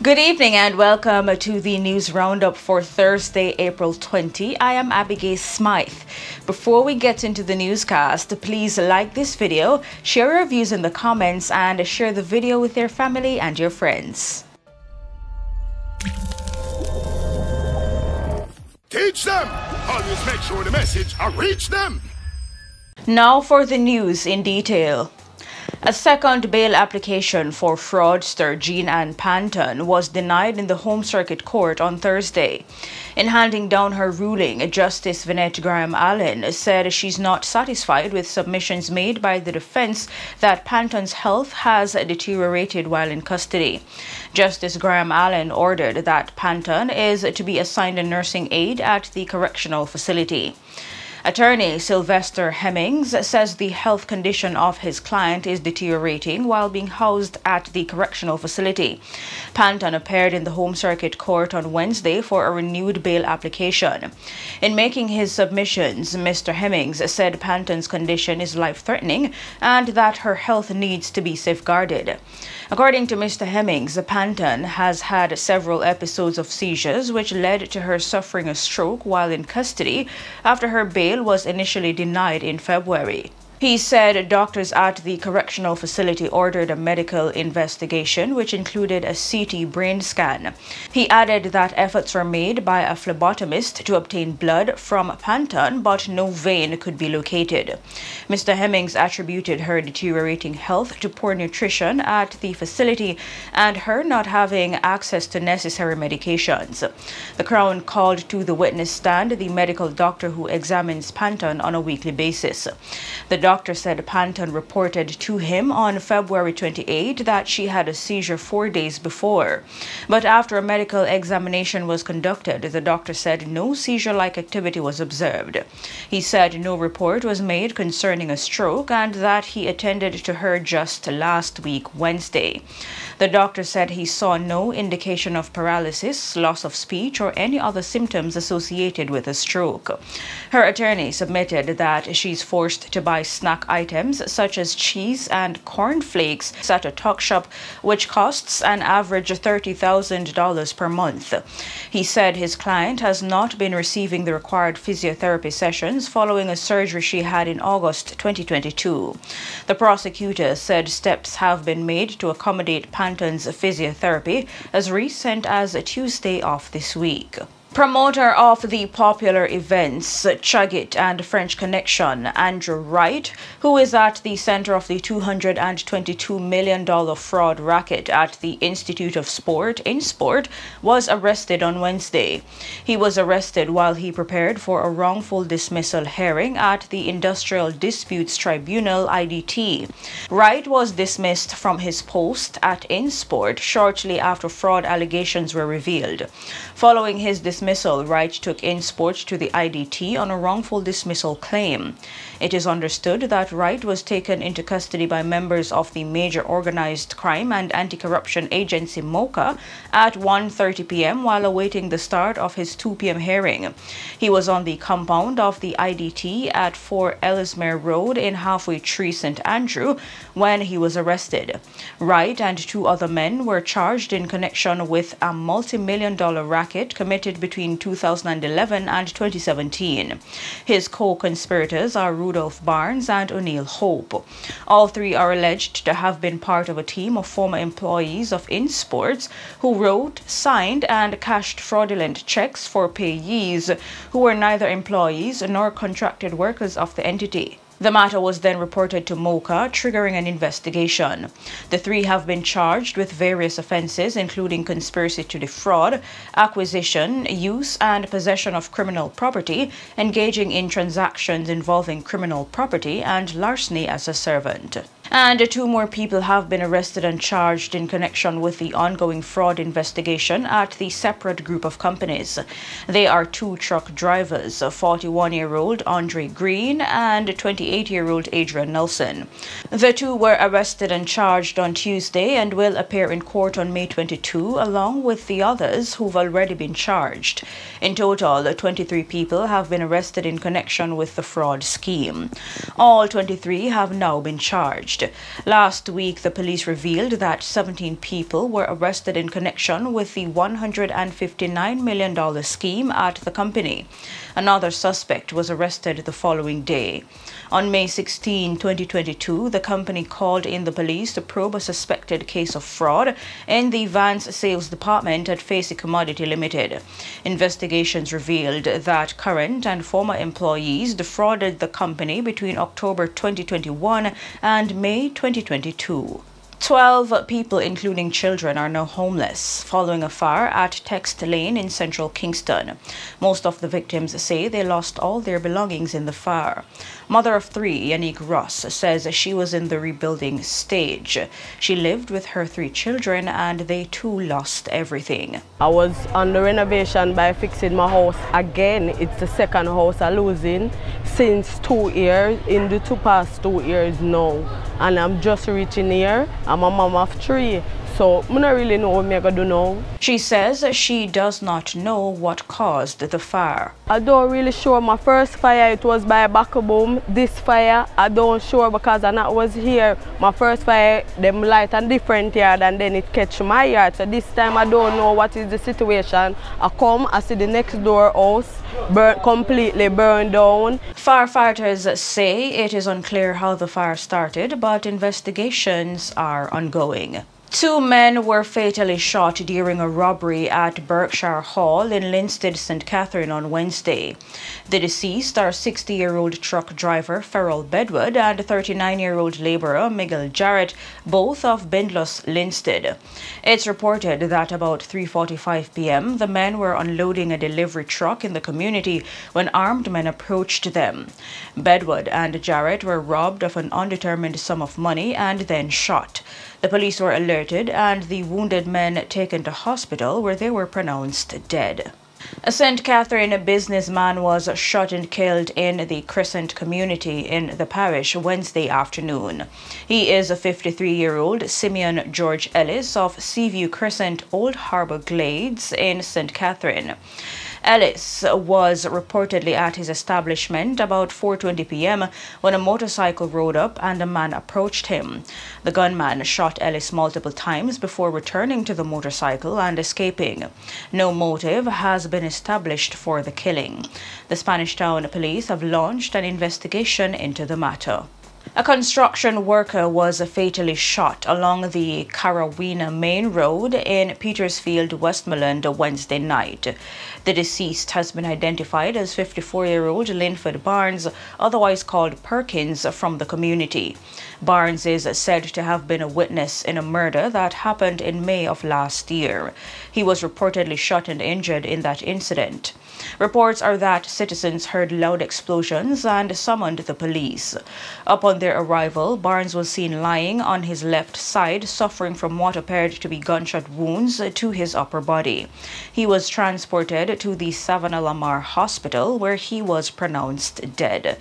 Good evening and welcome to the news roundup for Thursday, April 20. I am Abigail Smythe. Before we get into the newscast, please like this video, share your views in the comments, and share the video with your family and your friends. Teach them! Always make sure the message reach them! Now for the news in detail. A second bail application for fraudster Jean Ann Panton was denied in the Home Circuit Court on Thursday. In handing down her ruling, Justice Vinette Graham-Allen said she's not satisfied with submissions made by the defense that Panton's health has deteriorated while in custody. Justice Graham-Allen ordered that Panton is to be assigned a nursing aide at the correctional facility. Attorney Sylvester Hemmings says the health condition of his client is deteriorating while being housed at the correctional facility. Panton appeared in the Home Circuit Court on Wednesday for a renewed bail application. In making his submissions, Mr. Hemmings said Panton's condition is life-threatening and that her health needs to be safeguarded. According to Mr. Hemmings, Panton has had several episodes of seizures which led to her suffering a stroke while in custody after her bail was initially denied in February. He said doctors at the correctional facility ordered a medical investigation, which included a CT brain scan. He added that efforts were made by a phlebotomist to obtain blood from Panton, but no vein could be located. Mr. Hemmings attributed her deteriorating health to poor nutrition at the facility and her not having access to necessary medications. The Crown called to the witness stand the medical doctor who examines Panton on a weekly basis. The doctor said Panton reported to him on February 28 that she had a seizure 4 days before. But after a medical examination was conducted, the doctor said no seizure-like activity was observed. He said no report was made concerning a stroke and that he attended to her just last week, Wednesday. The doctor said he saw no indication of paralysis, loss of speech, or any other symptoms associated with a stroke. Her attorney submitted that she's forced to buy snack items such as cheese and cornflakes at a tuck shop, which costs an average of $30,000 per month. He said his client has not been receiving the required physiotherapy sessions following a surgery she had in August 2022. The prosecutor said steps have been made to accommodate Panton's physiotherapy as recent as Tuesday of this week. Promoter of the popular events Chugit and French Connection, Andrew Wright, who is at the center of the $222 million fraud racket at the Institute of Sport in Sport, was arrested on Wednesday. He was arrested while he prepared for a wrongful dismissal hearing at the Industrial Disputes Tribunal IDT. Wright was dismissed from his post at In Sport shortly after fraud allegations were revealed. Following his dismissal, Wright took In Sport to the IDT on a wrongful dismissal claim. It is understood that Wright was taken into custody by members of the Major Organized Crime and Anti-Corruption Agency MOCA at 1:30 p.m. while awaiting the start of his 2 p.m. hearing. He was on the compound of the IDT at 4 Ellesmere Road in Halfway Tree, St. Andrew, when he was arrested. Wright and 2 other men were charged in connection with a multi-million-dollar racket committed between 2011 and 2017. His co-conspirators are Rudolph Barnes and O'Neill Hope. All 3 are alleged to have been part of a team of former employees of In Sports who wrote, signed, and cashed fraudulent checks for payees who were neither employees nor contracted workers of the entity. The matter was then reported to MOCA, triggering an investigation. The 3 have been charged with various offenses, including conspiracy to defraud, acquisition, use, and possession of criminal property, engaging in transactions involving criminal property, and larceny as a servant. And 2 more people have been arrested and charged in connection with the ongoing fraud investigation at the separate group of companies. They are 2 truck drivers, 41-year-old Andre Green and 28-year-old Adrian Nelson. The 2 were arrested and charged on Tuesday and will appear in court on May 22, along with the others who've already been charged. In total, 23 people have been arrested in connection with the fraud scheme. All 23 have now been charged. damaged. Last week, the police revealed that 17 people were arrested in connection with the $159 million scheme at the company. Another suspect was arrested the following day. On May 16, 2022, the company called in the police to probe a suspected case of fraud in the Vance sales department at Facey Commodity Limited. Investigations revealed that current and former employees defrauded the company between October 2021 and May 2022. 12 people, including children, are now homeless following a fire at Text Lane in central Kingston. Most of the victims say they lost all their belongings in the fire. Mother of 3, Yannick Ross, says she was in the rebuilding stage. She lived with her 3 children and they too lost everything. I was on the renovation by fixing my house again. It's the second house I'm losing since 2 years, in the past 2 years now. And I'm just reaching here. I'm a mom of 3, so I don't really know what I'm going to do now. She says she does not know what caused the fire. I don't really sure. My first fire, it was by a back boom. This fire, I don't sure because I was here. My first fire, them light a different yard and then it catch my yard. So this time I don't know what is the situation. I come, I see the next door house completely burned down. Firefighters say it is unclear how the fire started, but investigations are ongoing. 2 men were fatally shot during a robbery at Berkshire Hall in Linstead, St. Catherine on Wednesday. The deceased are 60-year-old truck driver Ferrell Bedwood and 39-year-old labourer Miguel Jarrett, both of Bindloss, Linstead. It's reported that about 3:45 p.m. the men were unloading a delivery truck in the community when armed men approached them. Bedwood and Jarrett were robbed of an undetermined sum of money and then shot. The police were alerted and the wounded men taken to hospital where they were pronounced dead. A St. Catherine businessman was shot and killed in the Crescent community in the parish Wednesday afternoon. He is a 53-year-old Simeon George Ellis of Seaview Crescent, Old Harbour Glades in St. Catherine. Ellis was reportedly at his establishment about 4:20 p.m. when a motorcycle rode up and a man approached him. The gunman shot Ellis multiple times before returning to the motorcycle and escaping. No motive has been established for the killing. The Spanish Town police have launched an investigation into the matter. A construction worker was fatally shot along the Carawina Main Road in Petersfield, Westmoreland, Wednesday night. The deceased has been identified as 54-year-old Linford Barnes, otherwise called Perkins, from the community. Barnes is said to have been a witness in a murder that happened in May of last year. He was reportedly shot and injured in that incident. Reports are that citizens heard loud explosions and summoned the police. Upon their arrival, Barnes was seen lying on his left side, suffering from what appeared to be gunshot wounds to his upper body. He was transported to the Savannah Lamar Hospital, where he was pronounced dead.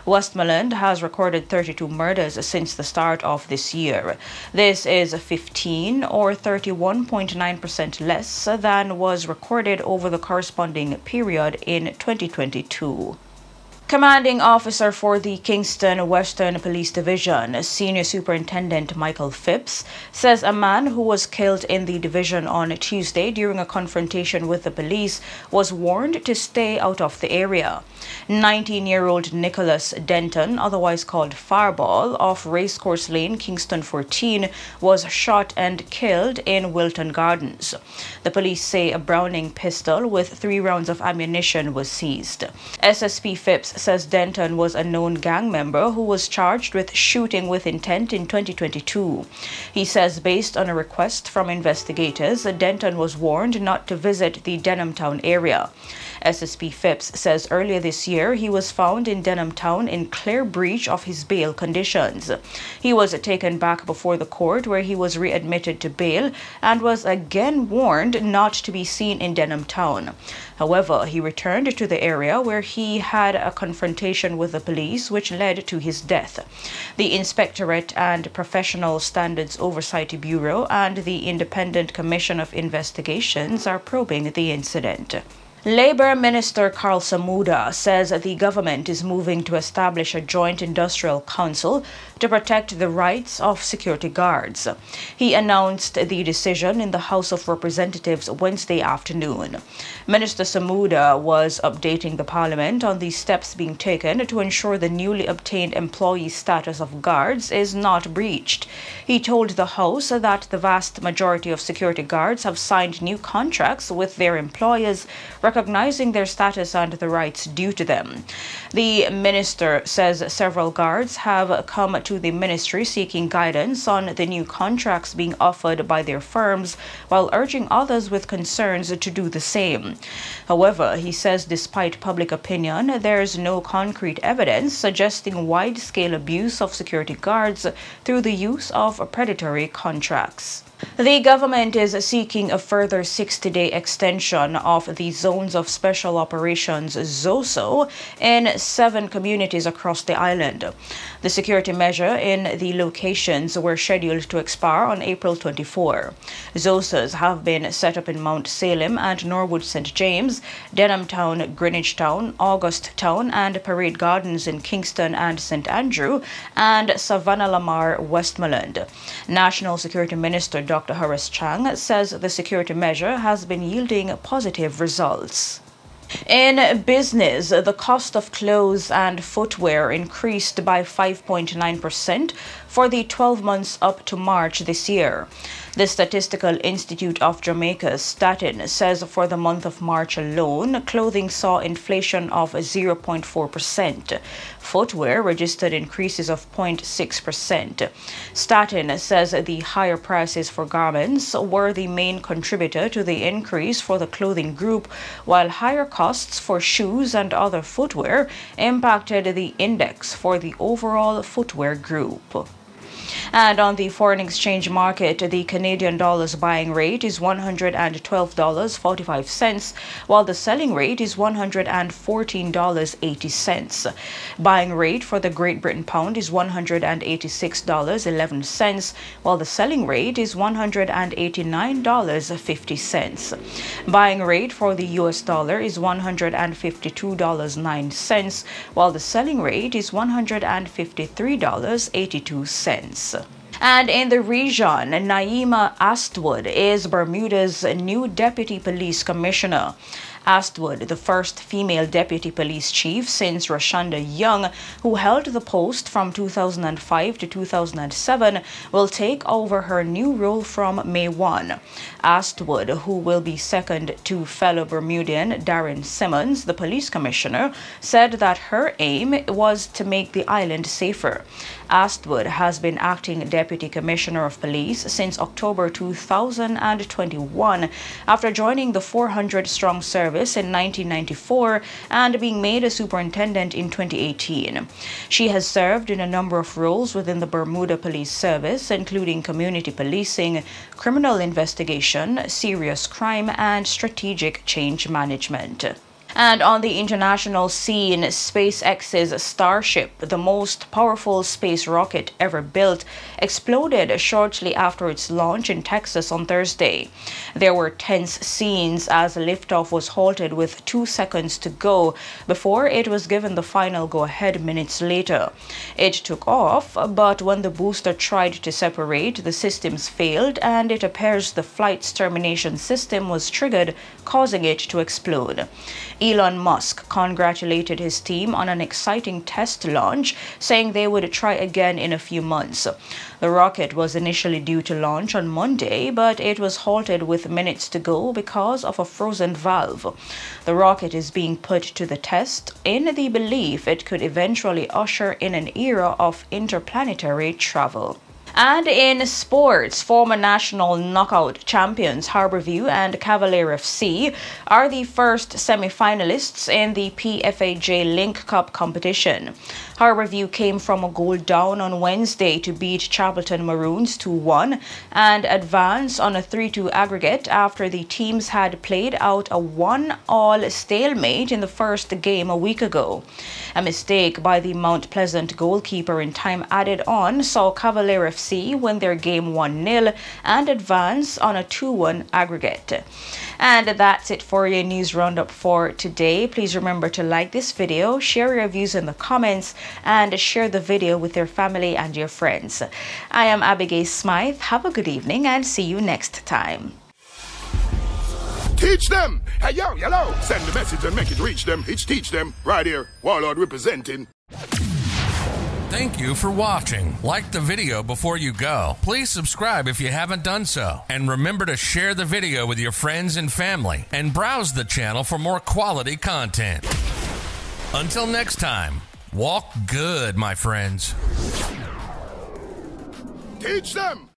Westmoreland has recorded 32 murders since the start of this year. This is 15 or 31.9% less than was recorded over the corresponding period in 2022. Commanding officer for the Kingston Western Police Division, Senior Superintendent Michael Phipps, says a man who was killed in the division on Tuesday during a confrontation with the police was warned to stay out of the area. 19-year-old Nicholas Denton, otherwise called Fireball, of Racecourse Lane, Kingston 14, was shot and killed in Wilton Gardens. The police say a Browning pistol with 3 rounds of ammunition was seized. SSP Phipps says Denton was a known gang member who was charged with shooting with intent in 2022. He says based on a request from investigators, Denton was warned not to visit the Denham Town area. SSP Phipps says earlier this year he was found in Denham Town in clear breach of his bail conditions. He was taken back before the court where he was readmitted to bail and was again warned not to be seen in Denham Town. However, he returned to the area where he had a confrontation with the police which led to his death. The Inspectorate and Professional Standards Oversight Bureau and the Independent Commission of Investigations are probing the incident. Labour Minister Karl Samuda says the government is moving to establish a joint industrial council to protect the rights of security guards. He announced the decision in the House of Representatives Wednesday afternoon. Minister Samuda was updating the Parliament on the steps being taken to ensure the newly obtained employee status of guards is not breached. He told the House that the vast majority of security guards have signed new contracts with their employers, recognizing their status and the rights due to them. The minister says several guards have come to the ministry seeking guidance on the new contracts being offered by their firms, while urging others with concerns to do the same. However, he says despite public opinion, there is no concrete evidence suggesting wide-scale abuse of security guards through the use of predatory contracts. The government is seeking a further 60-day extension of the Zones of Special Operations (ZOSO) in 7 communities across the island. The security measure in the locations were scheduled to expire on April 24. ZOSOs have been set up in Mount Salem and Norwood St. James, Denham Town, Greenwich Town, August Town, and Parade Gardens in Kingston and St. Andrew, and Savannah Lamar, Westmoreland. National Security Minister Dr. Horace Chang says the security measure has been yielding positive results. In business, the cost of clothes and footwear increased by 5.9% for the 12 months up to March this year. The Statistical Institute of Jamaica's Statin says for the month of March alone, clothing saw inflation of 0.4%. Footwear registered increases of 0.6%. Statin says the higher prices for garments were the main contributor to the increase for the clothing group, while higher costs for shoes and other footwear impacted the index for the overall footwear group. And on the foreign exchange market, the Canadian dollar's buying rate is $112.45, while the selling rate is $114.80. Buying rate for the Great Britain pound is $186.11, while the selling rate is $189.50. Buying rate for the US dollar is $152.09, while the selling rate is $153.82. And in the region, Naima Astwood is Bermuda's new Deputy Police Commissioner. Astwood, the first female deputy police chief since Rashonda Young, who held the post from 2005 to 2007, will take over her new role from May 1. Astwood, who will be second to fellow Bermudian Darren Simmons, the police commissioner, said that her aim was to make the island safer. Astwood has been acting Deputy Commissioner of Police since October 2021 after joining the 400-strong service in 1994 and being made a superintendent in 2018. She has served in a number of roles within the Bermuda Police Service, including community policing, criminal investigation, serious crime, and strategic change management. And on the international scene, SpaceX's Starship, the most powerful space rocket ever built, exploded shortly after its launch in Texas on Thursday. There were tense scenes as liftoff was halted with 2 seconds to go before it was given the final go-ahead minutes later. It took off, but when the booster tried to separate, the systems failed, and it appears the flight's termination system was triggered, causing it to explode. Elon Musk congratulated his team on an exciting test launch, saying they would try again in a few months. The rocket was initially due to launch on Monday, but it was halted with minutes to go because of a frozen valve. The rocket is being put to the test in the belief it could eventually usher in an era of interplanetary travel. And in sports, former national knockout champions Harborview and Cavalier FC are the first semi-finalists in the PFAJ Link Cup competition. Harborview came from a goal down on Wednesday to beat Chapelton Maroons 2-1 and advance on a 3-2 aggregate after the teams had played out a 1-all stalemate in the first game a week ago. A mistake by the Mount Pleasant goalkeeper in time added on saw Cavalier FC FC win their game 1-0 and advance on a 2-1 aggregate. And that's it for your news roundup for today. Please remember to like this video, share your views in the comments, and share the video with your family and your friends. I am Abigail Smythe. Have a good evening and see you next time. Teach them! Hey, yo, hello! Send the message and make it reach them. It's teach them. Right here, Warlord representing. Thank you for watching. Like the video before you go. Please subscribe if you haven't done so. And remember to share the video with your friends and family. And browse the channel for more quality content. Until next time, walk good, my friends. Teach them!